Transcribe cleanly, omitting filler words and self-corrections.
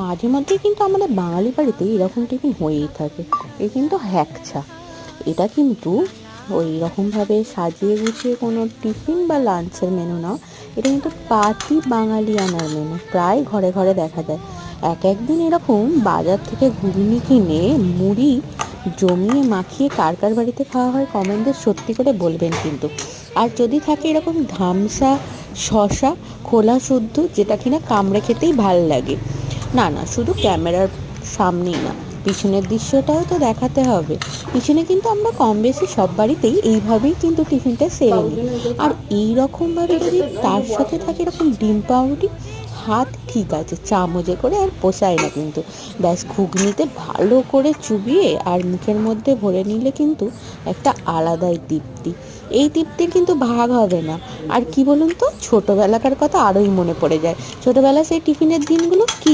মাঝে মধ্যেই কিন্তু আমাদের বাঙালি বাড়িতে এরকম টিফিন হয়েই থাকে। এ কিন্তু হ্যাকছা। এটা কিন্তু ওই রকমভাবে সাজিয়ে গুছিয়ে কোনো টিফিন বা লাঞ্চের মেনু না, এটা কিন্তু পাতি বাঙালিয়ানার মেনু। প্রায় ঘরে ঘরে দেখা যায়। একদিন এরকম বাজার থেকে ঘুগনি কিনে মুড়ি জমিয়ে মাখিয়ে কার কার বাড়িতে খাওয়া হয় কমেন্টে সত্যি করে বলবেন কিন্তু। আর যদি থাকে এরকম ধামসা শশা খোলা শুদ্ধ, যেটা কিনা কামড়ে খেতেই ভাল লাগে। না না, শুধু ক্যামেরার সামনেই না, পিছনের দৃশ্যটাও তো দেখাতে হবে। পিছনে কিন্তু আমরা কম বেশি সব বাড়িতেই এইভাবেই কিন্তু টিফিনটা সেরে নিই। আর এই রকমভাবে যদি তার সাথে থাকে এরকম ডিম পাউরুটি, হাত ঠিক আছে, চামচে করে আর পোষায় না কিন্তু। ব্যাস ঘুগনিতে ভালো করে চুবিয়ে আর মুখের মধ্যে ভরে নিলে কিন্তু একটা আলাদাই তৃপ্তি। এই তৃপ্তির কিন্তু ভাগ হবে না। আর কি বলুন তো, ছোটোবেলাকার কথা আরোই মনে পড়ে যায়। ছোটোবেলা সেই টিফিনের দিনগুলো কি